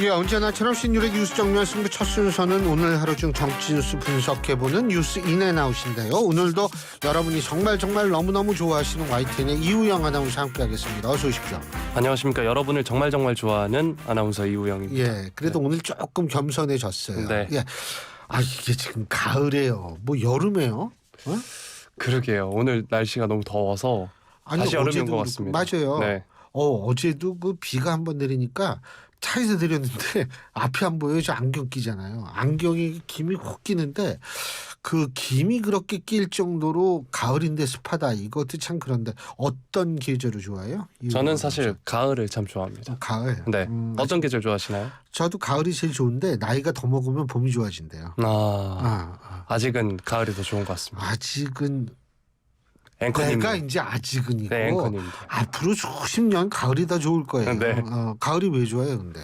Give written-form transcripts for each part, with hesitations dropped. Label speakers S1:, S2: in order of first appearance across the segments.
S1: 예, 언제나 최신 뉴스 뉴스 정면 승부 첫 순서는 오늘 하루 중 정치 뉴스 분석해보는 뉴스인에 나오신데요. 오늘도 여러분이 정말 너무너무 좋아하시는 YTN의 이우영 아나운서 함께하겠습니다. 어서 오십시오.
S2: 안녕하십니까. 여러분을 정말 좋아하는 아나운서 이우영입니다.
S1: 예, 그래도
S2: 네.
S1: 오늘 조금 겸손해졌어요.
S2: 네.
S1: 예, 이게 지금 가을이에요. 뭐 여름에요? 어?
S2: 그러게요. 오늘 날씨가 너무 더워서 다시 여름인 것 같습니다.
S1: 맞아요.
S2: 네.
S1: 어제도 그 비가 한번 내리니까 차에서 내렸는데 앞이 안 보여요. 저 안경 끼잖아요. 안경이 김이 확 끼는데 그 김이 그렇게 낄 정도로 가을인데 습하다. 이것도 참 그런데 어떤 계절을 좋아해요?
S2: 저는 사실 가을을 참 좋아합니다.
S1: 가을.
S2: 네. 어떤 계절 좋아하시나요?
S1: 저도 가을이 제일 좋은데 나이가 더 먹으면 봄이 좋아진대요.
S2: 아직은 가을이 더 좋은 것 같습니다.
S1: 아직은
S2: 앵커님.
S1: 내가 이제 아직은이고
S2: 네, 앵커님.
S1: 앞으로 수십 년 가을이 더 좋을 거예요.
S2: 네.
S1: 가을이 왜 좋아요, 근데?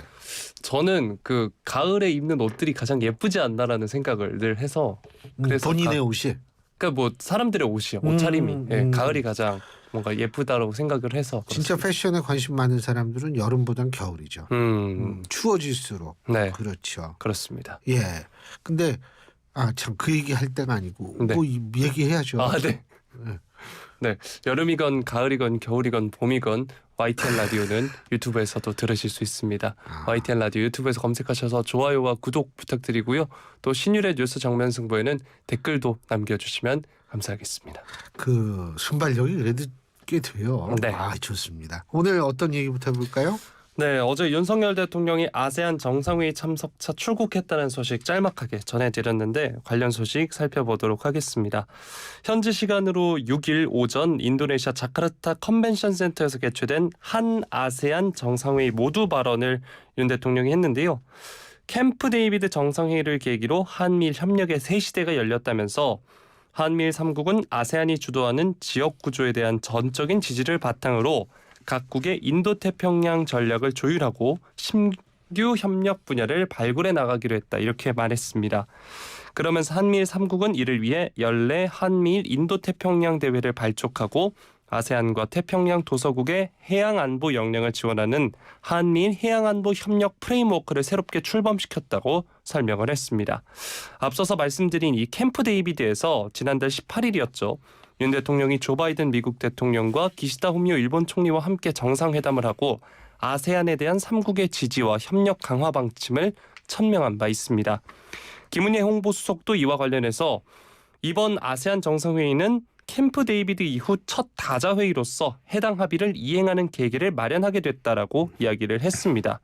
S2: 저는 그 가을에 입는 옷들이 가장 예쁘지 않나라는 생각을 늘 해서 그래서
S1: 본인의 옷이.
S2: 그러니까 뭐 사람들의 옷이요, 옷차림이 가을이 가장 뭔가 예쁘다라고 생각을 해서
S1: 진짜
S2: 그렇습니다.
S1: 패션에 관심 많은 사람들은 여름보단 겨울이죠. 추워질수록.
S2: 네,
S1: 그렇죠.
S2: 그렇습니다.
S1: 예. 근데 참 그 얘기 할 때가 아니고
S2: 네.
S1: 뭐 얘기해야죠.
S2: 네.
S1: 네.
S2: 네, 여름이건 가을이건 겨울이건 봄이건 YTN 라디오는 유튜브에서도 들으실 수 있습니다. YTN 라디오 유튜브에서 검색하셔서 좋아요와 구독 부탁드리고요. 또 신율의 뉴스 정면 승부에는 댓글도 남겨주시면 감사하겠습니다.
S1: 그 순발력이 그래도 꽤 돼요.
S2: 네.
S1: 좋습니다. 오늘 어떤 얘기부터 해볼까요?
S2: 네, 어제 윤석열 대통령이 아세안 정상회의 참석차 출국했다는 소식 짤막하게 전해드렸는데 관련 소식 살펴보도록 하겠습니다. 현지 시간으로 6일 오전 인도네시아 자카르타 컨벤션 센터에서 개최된 한 아세안 정상회의 모두 발언을 윤 대통령이 했는데요. 캠프 데이비드 정상회의를 계기로 한미일 협력의 새 시대가 열렸다면서 한미일 3국은 아세안이 주도하는 지역 구조에 대한 전적인 지지를 바탕으로 각국의 인도태평양 전략을 조율하고 신규 협력 분야를 발굴해 나가기로 했다. 이렇게 말했습니다. 그러면서 한미일 3국은 이를 위해 연례 한미일 인도태평양 대회를 발족하고 아세안과 태평양 도서국의 해양안보 역량을 지원하는 한미일 해양안보 협력 프레임워크를 새롭게 출범시켰다고 설명을 했습니다. 앞서서 말씀드린 이 캠프 데이비드에서 지난달 18일이었죠. 윤 대통령이 조 바이든 미국 대통령과 기시다 후미오 일본 총리와 함께 정상회담을 하고 아세안에 대한 3국의 지지와 협력 강화 방침을 천명한 바 있습니다. 김은혜 홍보수석도 이와 관련해서 이번 아세안 정상회의는 캠프 데이비드 이후 첫 다자회의로서 해당 합의를 이행하는 계기를 마련하게 됐다라고 이야기를 했습니다.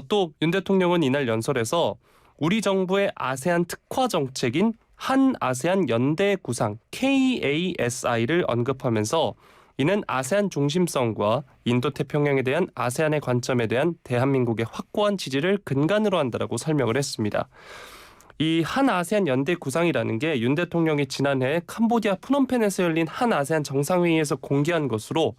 S2: 또 윤 대통령은 이날 연설에서 우리 정부의 아세안 특화 정책인 한 아세안 연대 구상 KASI를 언급하면서 이는 아세안 중심성과 인도태평양에 대한 아세안의 관점에 대한 대한민국의 확고한 지지를 근간으로 한다라고 설명을 했습니다. 이 한 아세안 연대 구상이라는 게 윤 대통령이 지난해 캄보디아 프놈펜에서 열린 한 아세안 정상회의에서 공개한 것으로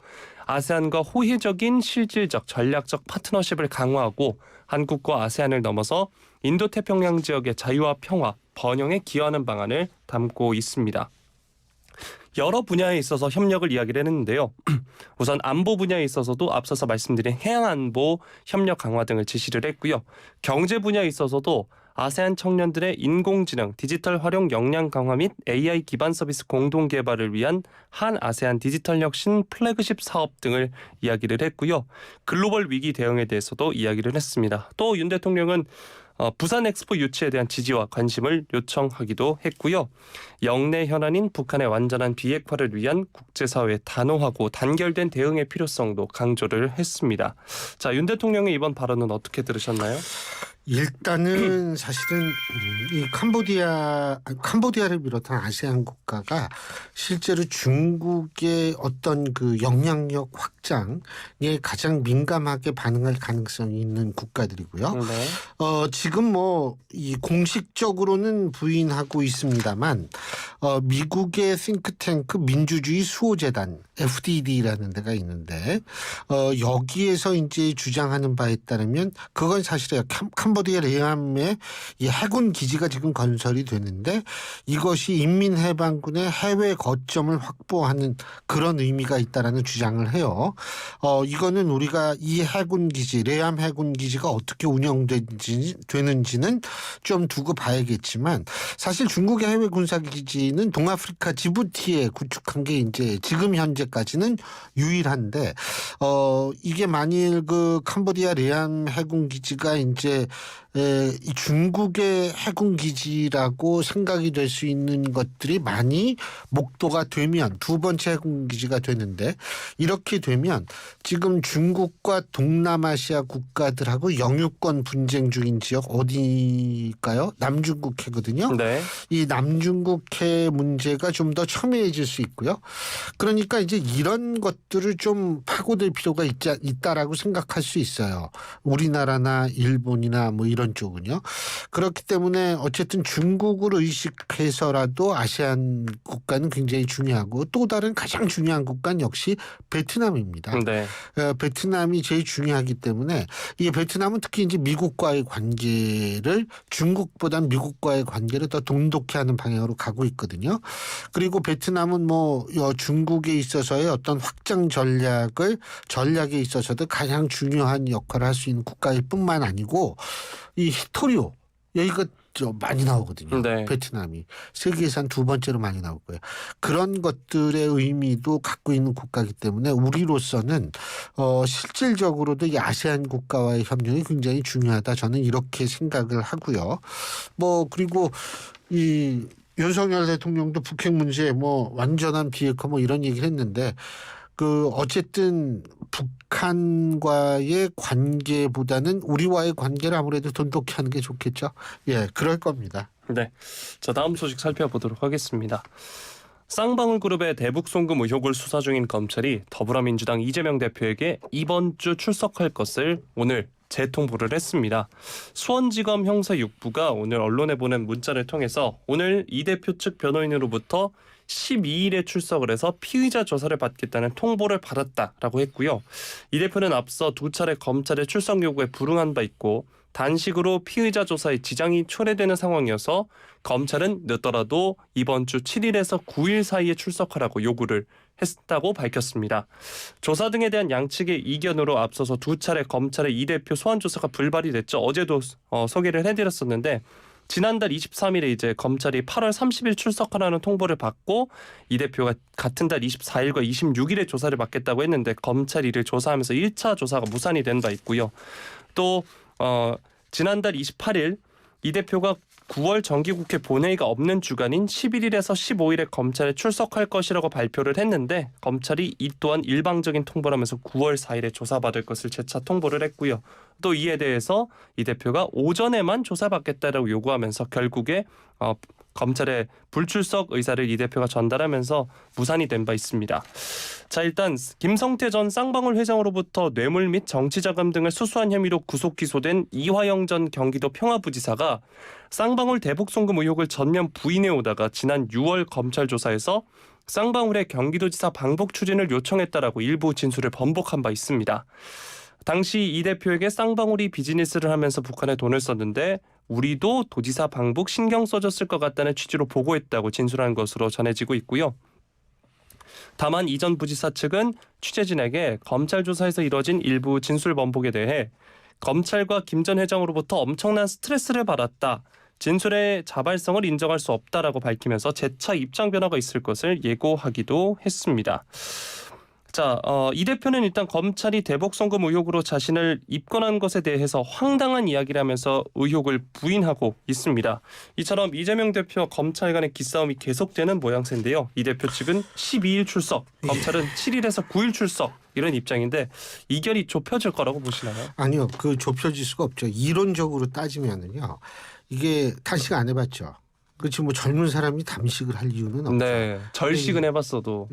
S2: 아세안과 호혜적인 실질적 전략적 파트너십을 강화하고 한국과 아세안을 넘어서 인도태평양 지역의 자유와 평화, 번영에 기여하는 방안을 담고 있습니다. 여러 분야에 있어서 협력을 이야기를 했는데요. 우선 안보 분야에 있어서도 앞서서 말씀드린 해양안보 협력 강화 등을 지시를 했고요. 경제 분야에 있어서도 아세안 청년들의 인공지능, 디지털 활용 역량 강화 및 AI 기반 서비스 공동 개발을 위한 한 아세안 디지털 혁신 플래그십 사업 등을 이야기를 했고요. 글로벌 위기 대응에 대해서도 이야기를 했습니다. 또 윤 대통령은 부산 엑스포 유치에 대한 지지와 관심을 요청하기도 했고요. 영내 현안인 북한의 완전한 비핵화를 위한 국제사회의 단호하고 단결된 대응의 필요성도 강조를 했습니다. 자, 윤 대통령의 이번 발언은 어떻게 들으셨나요?
S1: 일단은 사실은 이 캄보디아를 비롯한 아세안 국가가 실제로 중국의 어떤 그 영향력 확장에 가장 민감하게 반응할 가능성이 있는 국가들이고요.
S2: 네.
S1: 지금 뭐 이 공식적으로는 부인하고 있습니다만 미국의 싱크탱크 민주주의 수호재단 FDD라는 데가 있는데 여기에서 이제 주장하는 바에 따르면 그건 사실이에요. 캄보디아 레암에 이 해군 기지가 지금 건설이 되는데 이것이 인민해방군의 해외 거점을 확보하는 그런 의미가 있다라는 주장을 해요. 이거는 우리가 이 해군 기지, 레암 해군 기지가 어떻게 운영되는지는 좀 두고 봐야겠지만 사실 중국의 해외 군사 기지는 동아프리카 지부티에 구축한 게 이제 지금 현재까지는 유일한데 이게 만일 그 캄보디아 레암 해군 기지가 이제 이 중국의 해군 기지라고 생각이 될 수 있는 것들이 많이 목도가 되면 두 번째 해군 기지가 되는데 이렇게 되면 지금 중국과 동남아시아 국가들하고 영유권 분쟁 중인 지역 어디일까요? 남중국해거든요.
S2: 네.
S1: 이 남중국해 문제가 좀 더 첨예해질 수 있고요. 그러니까 이제 이런 것들을 좀 파고들 필요가 있다라고 생각할 수 있어요. 우리나라나 일본이나 뭐 이런 쪽은요. 그렇기 때문에 어쨌든 중국을 의식해서라도 아세안 국가는 굉장히 중요하고 또 다른 가장 중요한 국가는 역시 베트남입니다.
S2: 네.
S1: 베트남이 제일 중요하기 때문에 이 베트남은 특히 이제 미국과의 관계를 중국보다는 미국과의 관계를 더 돈독히 하는 방향으로 가고 있거든요. 그리고 베트남은 뭐 중국에 있어서의 어떤 확장 전략에 있어서도 가장 중요한 역할을 할 수 있는 국가일 뿐만 아니고 이 히토리오 여기가 많이 나오거든요.
S2: 네.
S1: 베트남이 세계에서 한 두 번째로 많이 나올 거예요. 그런 것들의 의미도 갖고 있는 국가이기 때문에 우리로서는 실질적으로도 이 아세안 국가와의 협력이 굉장히 중요하다. 저는 이렇게 생각을 하고요. 뭐 그리고 이 윤석열 대통령도 북핵 문제 뭐 완전한 비핵화 뭐 이런 얘기를 했는데 그 어쨌든 북한과의 관계보다는 우리와의 관계를 아무래도 돈독히 하는 게 좋겠죠. 예, 그럴 겁니다.
S2: 네. 자, 다음 소식 살펴보도록 하겠습니다. 쌍방울 그룹의 대북 송금 의혹을 수사 중인 검찰이 더불어민주당 이재명 대표에게 이번 주 출석할 것을 오늘 재통보를 했습니다. 수원지검 형사 6부가 오늘 언론에 보낸 문자를 통해서 오늘 이 대표 측 변호인으로부터 12일에 출석을 해서 피의자 조사를 받겠다는 통보를 받았다라고 했고요. 이 대표는 앞서 두 차례 검찰의 출석 요구에 불응한 바 있고 단식으로 피의자 조사에 지장이 초래되는 상황이어서 검찰은 늦더라도 이번 주 7일에서 9일 사이에 출석하라고 요구를 했다고 밝혔습니다. 조사 등에 대한 양측의 이견으로 앞서서 두 차례 검찰의 이 대표 소환 조사가 불발이 됐죠. 어제도 소개를 해드렸었는데 지난달 23일에 이제 검찰이 8월 30일 출석하라는 통보를 받고 이 대표가 같은 달 24일과 26일에 조사를 받겠다고 했는데 검찰이 이를 조사하면서 1차 조사가 무산이 된 바 있고요. 또 지난달 28일 이 대표가 9월 정기국회 본회의가 없는 주간인 11일에서 15일에 검찰에 출석할 것이라고 발표를 했는데 검찰이 이 또한 일방적인 통보라면서 9월 4일에 조사받을 것을 재차 통보를 했고요. 또 이에 대해서 이 대표가 오전에만 조사받겠다라고 요구하면서 결국에 검찰의 불출석 의사를 이 대표가 전달하면서 무산이 된 바 있습니다. 자, 일단 김성태 전 쌍방울 회장으로부터 뇌물 및 정치자금 등을 수수한 혐의로 구속 기소된 이화영 전 경기도 평화부지사가 쌍방울 대북 송금 의혹을 전면 부인해 오다가 지난 6월 검찰 조사에서 쌍방울의 경기도지사 방북 추진을 요청했다라고 일부 진술을 번복한 바 있습니다. 당시 이 대표에게 쌍방울이 비즈니스를 하면서 북한에 돈을 썼는데 우리도 도지사 방북 신경 써줬을 것 같다는 취지로 보고했다고 진술한 것으로 전해지고 있고요. 다만 이전 부지사 측은 취재진에게 검찰 조사에서 이뤄진 일부 진술 번복에 대해 검찰과 김 전 회장으로부터 엄청난 스트레스를 받았다. 진술의 자발성을 인정할 수 없다라고 밝히면서 재차 입장 변화가 있을 것을 예고하기도 했습니다. 자, 이 대표는 일단 검찰이 대북 송금 의혹으로 자신을 입건한 것에 대해서 황당한 이야기를 하면서 의혹을 부인하고 있습니다. 이처럼 이재명 대표와 검찰 간의 기싸움이 계속되는 모양새인데요. 이 대표 측은 12일 출석, 검찰은 7일에서 9일 출석 이런 입장인데 이견이 좁혀질 거라고 보시나요?
S1: 아니요, 그 좁혀질 수가 없죠. 이론적으로 따지면은요, 이게 단식 안 해봤죠. 그렇지 뭐 젊은 사람이 단식을 할 이유는 없죠.
S2: 네, 절식은 해봤어도.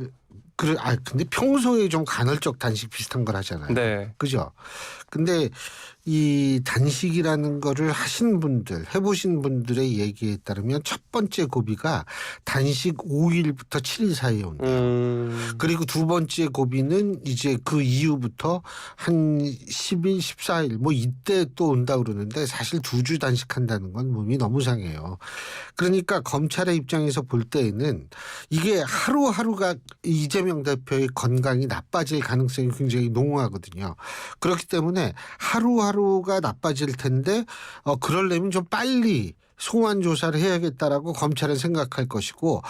S1: 근데 평소에 좀 간헐적 단식 비슷한 걸 하잖아요.
S2: 네.
S1: 그죠? 근데 이 단식이라는 거를 하신 분들, 해보신 분들의 얘기에 따르면 첫 번째 고비가 단식 5일부터 7일 사이에 온대요. 그리고 두 번째 고비는 이제 그 이후부터 한 10일, 14일 뭐 이때 또 온다 그러는데 사실 2주 단식한다는 건 몸이 너무 상해요. 그러니까 검찰의 입장에서 볼 때에는 이게 하루하루가 이재명 대표의 건강이 나빠질 가능성이 굉장히 농후하거든요. 그렇기 때문에 하루하루가 나빠질 텐데 그러려면 좀 빨리 소환 조사를 해야겠다라고 검찰은 생각할 것이고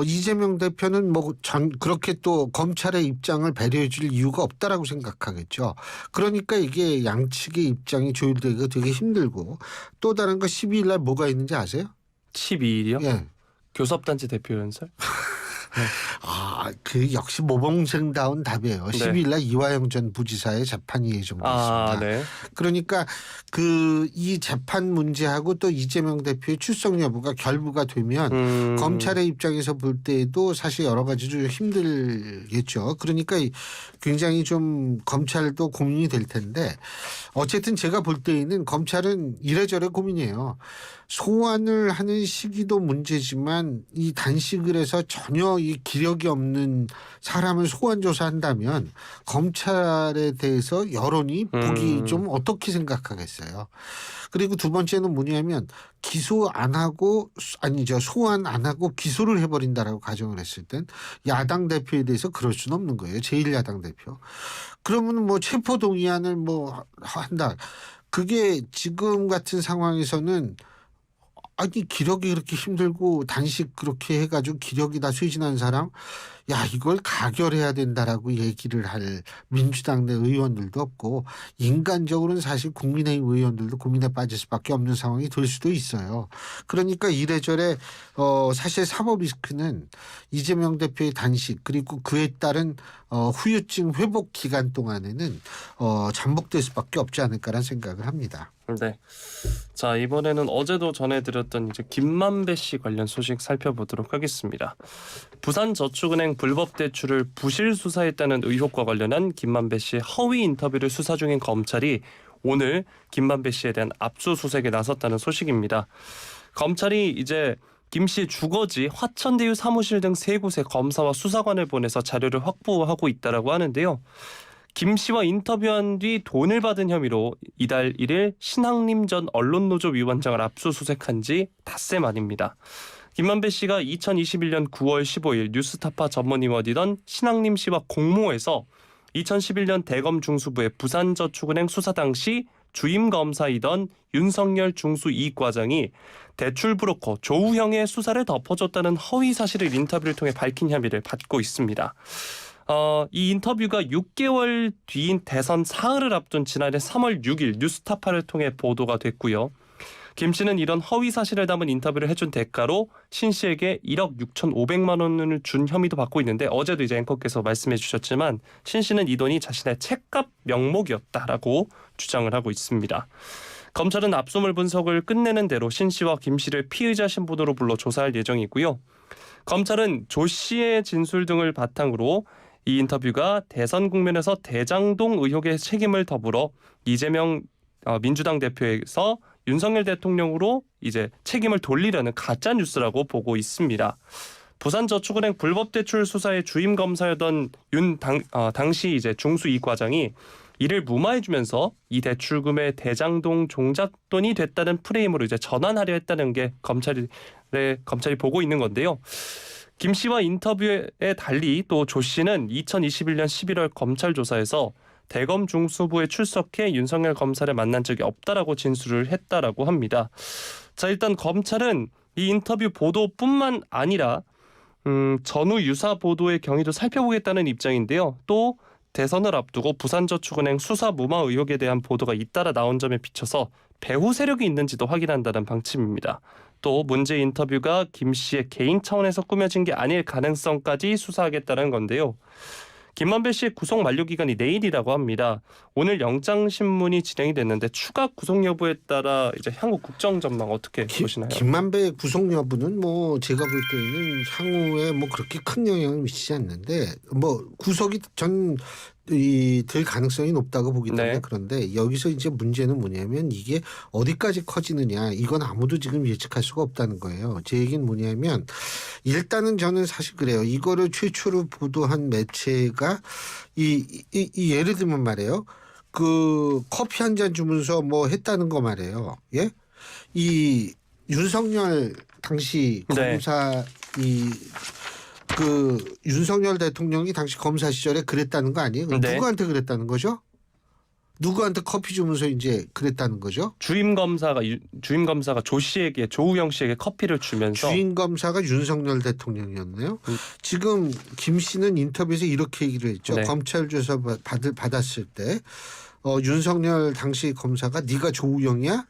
S1: 이재명 대표는 뭐 그렇게 또 검찰의 입장을 배려해 줄 이유가 없다라고 생각하겠죠. 그러니까 이게 양측의 입장이 조율되기가 되게 힘들고 또 다른 거 12일 날 뭐가 있는지 아세요?
S2: 12일이요?
S1: 예.
S2: 교섭단체 대표 연설?
S1: 그 역시 모범생다운 답이에요.
S2: 네.
S1: 12일 날 이화영 전 부지사의 재판이 예정돼 있습니다.
S2: 네.
S1: 그러니까 이 재판 문제하고 또 이재명 대표의 출석 여부가 결부가 되면 검찰의 입장에서 볼 때에도 사실 여러 가지 좀 힘들겠죠. 그러니까 굉장히 좀 검찰도 고민이 될 텐데 어쨌든 제가 볼 때에는 검찰은 이래저래 고민이에요. 소환을 하는 시기도 문제지만 이 단식을 해서 전혀 이 기력이 없는 사람을 소환 조사한다면 검찰에 대해서 여론이 보기 좀 어떻게 생각하겠어요. 그리고 두 번째는 뭐냐면 기소 안 하고 소환 안 하고 기소를 해버린다라고 가정을 했을 땐 야당 대표에 대해서 그럴 수는 없는 거예요. 제1야당 대표. 그러면 뭐 체포동의안을 뭐 한다. 그게 지금 같은 상황에서는 기력이 그렇게 힘들고 단식 그렇게 해가지고 기력이 다 쇠진한 사람 이걸 가결해야 된다라고 얘기를 할 민주당 내 의원들도 없고 인간적으로는 사실 국민의힘 의원들도 고민에 빠질 수밖에 없는 상황이 될 수도 있어요. 그러니까 이래저래 사실 사법 리스크는 이재명 대표의 단식 그리고 그에 따른 후유증 회복 기간 동안에는 잠복될 수밖에 없지 않을까라는 생각을 합니다.
S2: 네. 자, 이번에는 어제도 전해드렸던 이제 김만배 씨 관련 소식 살펴보도록 하겠습니다. 부산저축은행 불법 대출을 부실 수사했다는 의혹과 관련한 김만배 씨의 허위 인터뷰를 수사 중인 검찰이 오늘 김만배 씨에 대한 압수수색에 나섰다는 소식입니다. 검찰이 이제 김 씨의 주거지 화천대유 사무실 등 세 곳에 검사와 수사관을 보내서 자료를 확보하고 있다라고 하는데요. 김 씨와 인터뷰한 뒤 돈을 받은 혐의로 이달 1일 신학림 전 언론노조 위원장을 압수수색한 지 닷새 만입니다. 김만배 씨가 2021년 9월 15일 뉴스타파 전문위원이던 신학림 씨와 공모해서 2011년 대검 중수부의 부산저축은행 수사 당시 주임 검사이던 윤석열 중수이익과장이 대출 브로커 조우형의 수사를 덮어줬다는 허위 사실을 인터뷰를 통해 밝힌 혐의를 받고 있습니다. 이 인터뷰가 6개월 뒤인 대선 사흘을 앞둔 지난해 3월 6일 뉴스타파를 통해 보도가 됐고요. 김 씨는 이런 허위 사실을 담은 인터뷰를 해준 대가로 신 씨에게 1억 6,500만 원을 준 혐의도 받고 있는데 어제도 이제 앵커께서 말씀해 주셨지만 신 씨는 이 돈이 자신의 책값 명목이었다라고 주장을 하고 있습니다. 검찰은 압수물 분석을 끝내는 대로 신 씨와 김 씨를 피의자 신분으로 불러 조사할 예정이고요. 검찰은 조 씨의 진술 등을 바탕으로 이 인터뷰가 대선 국면에서 대장동 의혹의 책임을 더불어 이재명 민주당 대표에서 윤석열 대통령으로 이제 책임을 돌리려는 가짜 뉴스라고 보고 있습니다. 부산저축은행 불법 대출 수사의 주임 검사였던 당시 이제 중수이익과장이 이를 무마해주면서 이 대출금의 대장동 종잣돈이 됐다는 프레임으로 이제 전환하려 했다는 게 검찰이 보고 있는 건데요. 김 씨와 인터뷰에 달리 또 조 씨는 2021년 11월 검찰 조사에서 대검 중수부에 출석해 윤석열 검사를 만난 적이 없다라고 진술을 했다라고 합니다. 자, 일단 검찰은 이 인터뷰 보도뿐만 아니라 전후 유사 보도의 경위도 살펴보겠다는 입장인데요. 또 대선을 앞두고 부산저축은행 수사 무마 의혹에 대한 보도가 잇따라 나온 점에 비춰서 배후 세력이 있는지도 확인한다는 방침입니다. 또 문제 인터뷰가 김 씨의 개인 차원에서 꾸며진 게 아닐 가능성까지 수사하겠다는 건데요. 김만배 씨의 구속 만료 기간이 내일이라고 합니다. 오늘 영장 신문이 진행이 됐는데 추가 구속 여부에 따라 이제 향후 국정 전망 어떻게 보시나요?
S1: 김만배의 구속 여부는 뭐 제가 볼 때는 향후에 뭐 그렇게 큰 영향을 미치지 않는데 뭐 구속이 전 될 가능성이 높다고 보기 때문에
S2: 네.
S1: 그런데 여기서 이제 문제는 뭐냐면 이게 어디까지 커지느냐 이건 아무도 지금 예측할 수가 없다는 거예요. 제 얘기는 뭐냐면 일단은 저는 사실 그래요. 이거를 최초로 보도한 매체가 이 예를 들면 말이에요. 그 커피 한 잔 주면서 뭐 했다는 거 말이에요. 예? 이 윤석열 당시
S2: 네.
S1: 검사 그 윤석열 대통령이 당시 검사 시절에 그랬다는 거 아니에요?
S2: 네.
S1: 누구한테 그랬다는 거죠? 누구한테 커피 주면서 이제 그랬다는 거죠?
S2: 주임 검사가 조우영 씨에게 커피를 주면서
S1: 주인 검사가 윤석열 대통령이었네요. 지금 김 씨는 인터뷰에서 이렇게 얘기를 했죠.
S2: 네.
S1: 검찰 조사 받았을 때 윤석열 당시 검사가 네가 조우영이야?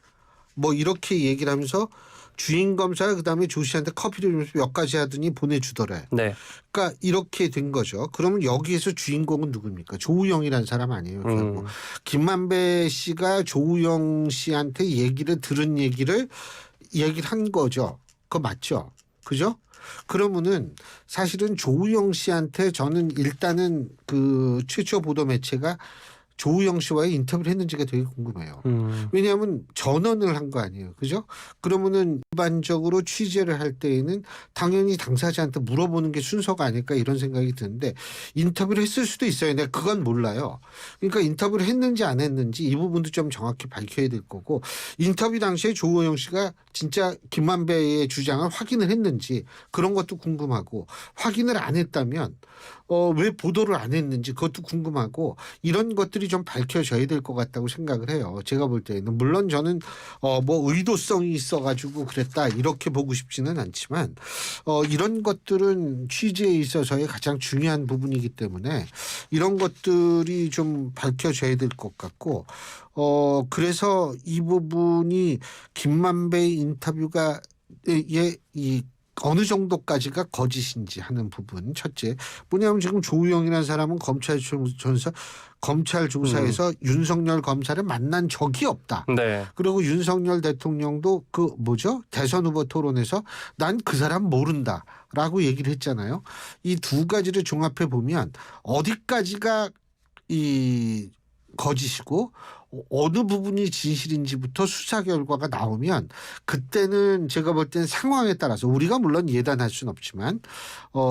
S1: 뭐 이렇게 얘기를 하면서 주인 검사가 그다음에 조 씨한테 커피를 주면서 몇 가지 하더니 보내주더래.
S2: 네.
S1: 그러니까 이렇게 된 거죠. 그러면 여기에서 주인공은 누굽니까? 조우영이라는 사람 아니에요. 결국 김만배 씨가 조우영 씨한테 얘기를 한 거죠. 그거 맞죠? 그죠? 그러면은 사실은 조우영 씨한테 저는 일단은 그 최초 보도 매체가 조우영 씨와의 인터뷰를 했는지가 되게 궁금해요. 왜냐하면 전원을 한 거 아니에요. 그죠? 그러면은 일반적으로 취재를 할 때에는 당연히 당사자한테 물어보는 게 순서가 아닐까 이런 생각이 드는데 인터뷰를 했을 수도 있어요. 근데 그건 몰라요. 그러니까 인터뷰를 했는지 안 했는지 이 부분도 좀 정확히 밝혀야 될 거고 인터뷰 당시에 조우영 씨가 진짜 김만배의 주장을 확인을 했는지 그런 것도 궁금하고 확인을 안 했다면 왜 보도를 안 했는지 그것도 궁금하고 이런 것들이 좀 밝혀져야 될 것 같다고 생각을 해요. 제가 볼 때는 물론 저는 뭐 의도성이 있어가지고 그랬다 이렇게 보고 싶지는 않지만 이런 것들은 취재에 있어서의 가장 중요한 부분이기 때문에 이런 것들이 좀 밝혀져야 될 것 같고 그래서 이 부분이 김만배 인터뷰가 이 어느 정도까지가 거짓인지 하는 부분 첫째 뭐냐면 지금 조우영이라는 사람은 검찰 조사에서 윤석열 검사를 만난 적이 없다.
S2: 네.
S1: 그리고 윤석열 대통령도 그 뭐죠? 대선 후보 토론에서 난 그 사람 모른다라고 얘기를 했잖아요. 이 두 가지를 종합해 보면 어디까지가 이 거짓이고 어느 부분이 진실인지부터 수사 결과가 나오면 그때는 제가 볼 때는 상황에 따라서 우리가 물론 예단할 수는 없지만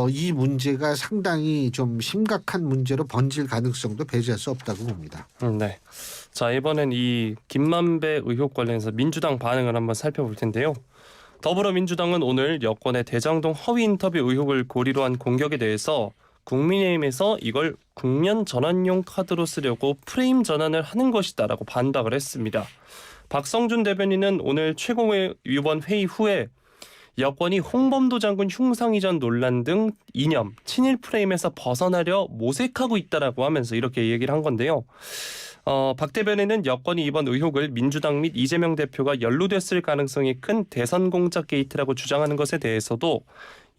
S1: 이 문제가 상당히 좀 심각한 문제로 번질 가능성도 배제할 수 없다고 봅니다.
S2: 네. 자, 이번엔 이 김만배 의혹 관련해서 민주당 반응을 한번 살펴볼 텐데요. 더불어민주당은 오늘 여권의 대장동 허위 인터뷰 의혹을 고리로 한 공격에 대해서 국민의힘에서 이걸 국면 전환용 카드로 쓰려고 프레임 전환을 하는 것이다라고 반박을 했습니다. 박성준 대변인은 오늘 최고위원 회의 후에 여권이 홍범도 장군 흉상 이전 논란 등 이념, 친일 프레임에서 벗어나려 모색하고 있다라고 하면서 이렇게 얘기를 한 건데요. 박 대변인은 여권이 이번 의혹을 민주당 및 이재명 대표가 연루됐을 가능성이 큰 대선 공작 게이트라고 주장하는 것에 대해서도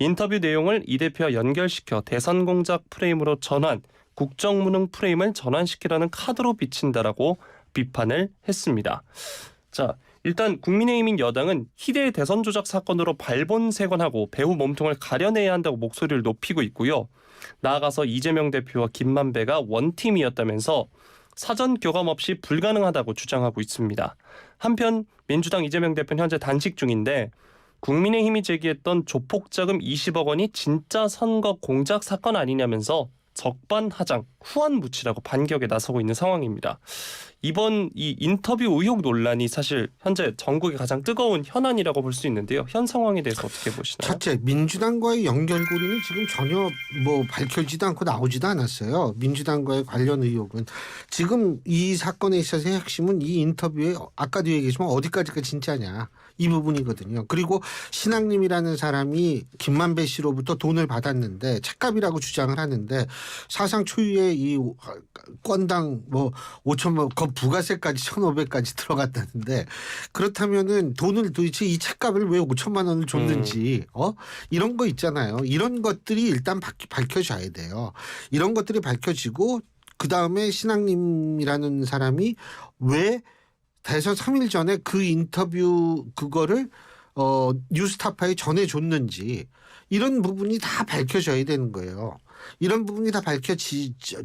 S2: 인터뷰 내용을 이 대표와 연결시켜 대선 공작 프레임으로 전환, 국정무능 프레임을 전환시키려는 카드로 비친다라고 비판을 했습니다. 자, 일단 국민의힘인 여당은 희대의 대선 조작 사건으로 발본색원하고 배후 몸통을 가려내야 한다고 목소리를 높이고 있고요. 나아가서 이재명 대표와 김만배가 원팀이었다면서 사전 교감 없이 불가능하다고 주장하고 있습니다. 한편 민주당 이재명 대표는 현재 단식 중인데 국민의힘이 제기했던 조폭자금 20억 원이 진짜 선거 공작 사건 아니냐면서 적반하장, 후안부치라고 반격에 나서고 있는 상황입니다. 이번 이 인터뷰 의혹 논란이 사실 현재 전국의 가장 뜨거운 현안이라고 볼 수 있는데요. 현 상황에 대해서 어떻게 보시나요?
S1: 첫째, 민주당과의 연결고리는 지금 전혀 뭐 밝혀지도 않고 나오지도 않았어요. 민주당과의 관련 의혹은 지금 이 사건에 있어서의 핵심은 이 인터뷰에 아까도 얘기했지만 어디까지가 진짜냐 이 부분이거든요. 그리고 신학님이라는 사람이 김만배 씨로부터 돈을 받았는데 책값이라고 주장을 하는데 사상 초유의 이 건당 뭐 5천만 그 부가세까지 1,500까지 들어갔다는데 그렇다면은 돈을 도대체 이 책값을 왜 5천만 원을 줬는지 이런 거 있잖아요. 이런 것들이 일단 밝혀져야 돼요. 이런 것들이 밝혀지고 그다음에 신학님이라는 사람이 왜 대선 3일 전에 그 인터뷰 그거를 뉴스타파에 전해줬는지 이런 부분이 다 밝혀져야 되는 거예요. 이런 부분이 다 밝혀지지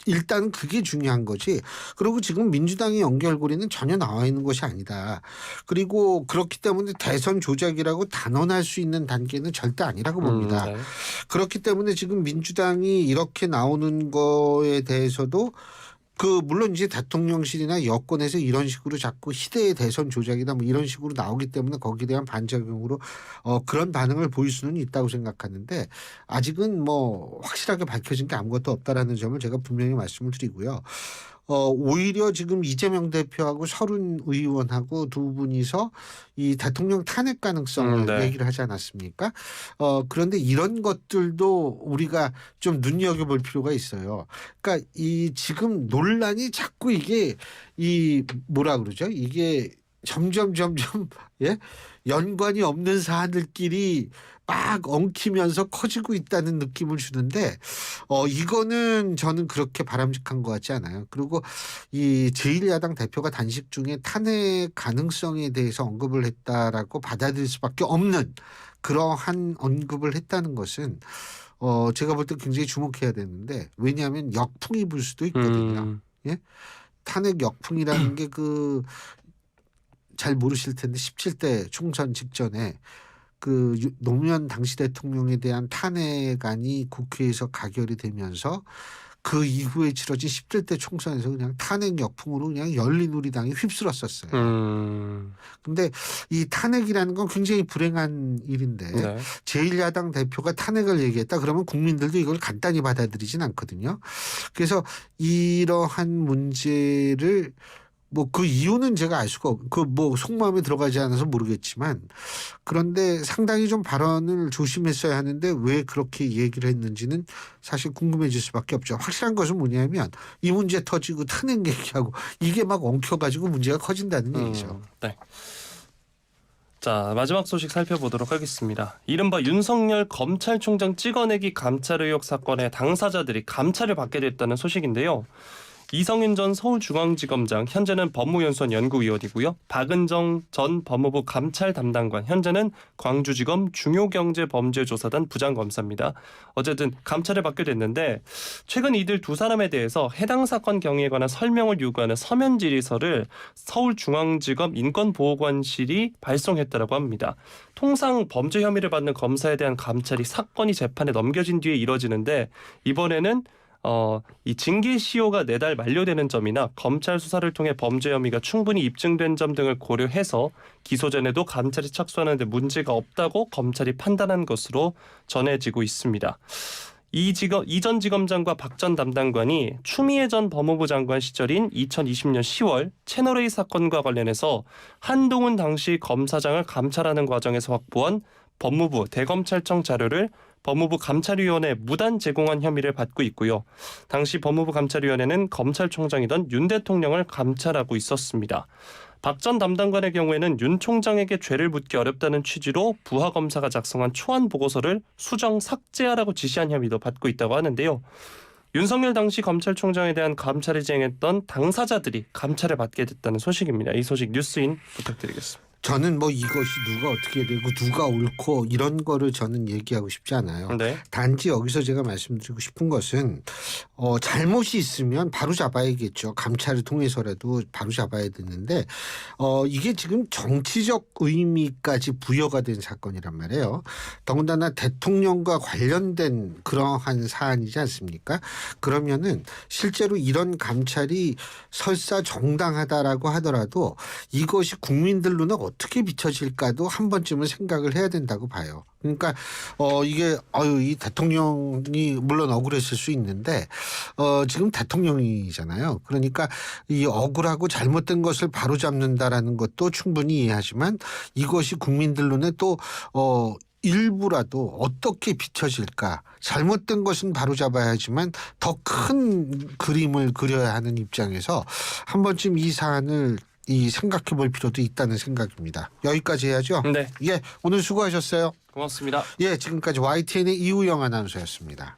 S1: 일단 그게 중요한 거지. 그리고 지금 민주당의 연결고리는 전혀 나와 있는 것이 아니다. 그리고 그렇기 때문에 대선 조작이라고 단언할 수 있는 단계는 절대 아니라고 봅니다.
S2: 네.
S1: 그렇기 때문에 지금 민주당이 이렇게 나오는 거에 대해서도 물론 이제 대통령실이나 여권에서 이런 식으로 자꾸 희대의 대선 조작이다 뭐 이런 식으로 나오기 때문에 거기에 대한 반작용으로 그런 반응을 보일 수는 있다고 생각하는데 아직은 뭐 확실하게 밝혀진 게 아무것도 없다라는 점을 제가 분명히 말씀을 드리고요. 오히려 지금 이재명 대표하고 서른 의원하고 두 분이서 이 대통령 탄핵 가능성을
S2: 네.
S1: 얘기를 하지 않았습니까? 그런데 이런 것들도 우리가 좀 눈여겨볼 필요가 있어요. 그러니까 이 지금 논란이 자꾸 이게 이 뭐라 그러죠? 이게 점점 예? 연관이 없는 사안들끼리 막 엉키면서 커지고 있다는 느낌을 주는데 이거는 저는 그렇게 바람직한 것 같지 않아요. 그리고 이 제1야당 대표가 단식 중에 탄핵 가능성에 대해서 언급을 했다라고 받아들일 수밖에 없는 그러한 언급을 했다는 것은 제가 볼 때 굉장히 주목해야 되는데 왜냐하면 역풍이 불 수도 있거든요. 예? 탄핵 역풍이라는 게 잘 모르실 텐데 17대 총선 직전에 노무현 당시 대통령에 대한 탄핵안이 국회에서 가결이 되면서 그 이후에 치러진 17대 총선에서 그냥 탄핵 역풍으로 그냥 열린우리당이 휩쓸었었어요. 근데 이 탄핵이라는 건 굉장히 불행한 일인데
S2: 네.
S1: 제1야당 대표가 탄핵을 얘기했다 그러면 국민들도 이걸 간단히 받아들이진 않거든요. 그래서 이러한 문제를 뭐 그 이유는 제가 알 수가 속마음에 들어가지 않아서 모르겠지만 그런데 상당히 좀 발언을 조심했어야 하는데 왜 그렇게 얘기를 했는지는 사실 궁금해질 수밖에 없죠. 확실한 것은 뭐냐면 이 문제 터지고 탄핵 얘기하고 이게 막 엉켜가지고 문제가 커진다는 얘기죠.
S2: 네. 자, 마지막 소식 살펴보도록 하겠습니다. 이른바 윤석열 검찰총장 찍어내기 감찰 의혹 사건의 당사자들이 감찰을 받게 됐다는 소식인데요. 이성윤 전 서울중앙지검장, 현재는 법무연수원 연구위원이고요. 박은정 전 법무부 감찰 담당관, 현재는 광주지검 중요경제범죄조사단 부장검사입니다. 어쨌든 감찰을 받게 됐는데 최근 이들 두 사람에 대해서 해당 사건 경위에 관한 설명을 요구하는 서면 질의서를 서울중앙지검 인권보호관실이 발송했다고 합니다. 통상 범죄 혐의를 받는 검사에 대한 감찰이 사건이 재판에 넘겨진 뒤에 이뤄지는데 이번에는 이 징계 시효가 4달 만료되는 점이나 검찰 수사를 통해 범죄 혐의가 충분히 입증된 점 등을 고려해서 기소 전에도 감찰에 착수하는 데 문제가 없다고 검찰이 판단한 것으로 전해지고 있습니다. 이 전 지검장과 박 전 담당관이 추미애 전 법무부 장관 시절인 2020년 10월 채널A 사건과 관련해서 한동훈 당시 검사장을 감찰하는 과정에서 확보한 법무부 대검찰청 자료를 법무부 감찰위원회에 무단 제공한 혐의를 받고 있고요. 당시 법무부 감찰위원회는 검찰총장이던 윤 대통령을 감찰하고 있었습니다. 박 전 담당관의 경우에는 윤 총장에게 죄를 묻기 어렵다는 취지로 부하 검사가 작성한 초안 보고서를 수정 삭제하라고 지시한 혐의도 받고 있다고 하는데요. 윤석열 당시 검찰총장에 대한 감찰을 진행했던 당사자들이 감찰을 받게 됐다는 소식입니다. 이 소식 뉴스인 부탁드리겠습니다.
S1: 저는 뭐 이것이 누가 어떻게 되고 누가 옳고 이런 거를 저는 얘기하고 싶지 않아요.
S2: 네.
S1: 단지 여기서 제가 말씀드리고 싶은 것은 잘못이 있으면 바로 잡아야겠죠. 감찰을 통해서라도 바로 잡아야 되는데 이게 지금 정치적 의미까지 부여가 된 사건이란 말이에요. 더군다나 대통령과 관련된 그러한 사안이지 않습니까? 그러면은 실제로 이런 감찰이 설사 정당하다라고 하더라도 이것이 국민들로는 어떻게 비춰질까도 한 번쯤은 생각을 해야 된다고 봐요. 그러니까 이게 이 대통령이 물론 억울했을 수 있는데 지금 대통령이잖아요. 그러니까 이 억울하고 잘못된 것을 바로잡는다라는 것도 충분히 이해하지만 이것이 국민들 눈에 또 일부라도 어떻게 비춰질까. 잘못된 것은 바로잡아야 하지만 더 큰 그림을 그려야 하는 입장에서 한 번쯤 이 사안을 생각해 볼 필요도 있다는 생각입니다. 여기까지 해야죠.
S2: 네.
S1: 예, 오늘 수고하셨어요.
S2: 고맙습니다.
S1: 예, 지금까지 YTN의 이우영 아나운서였습니다.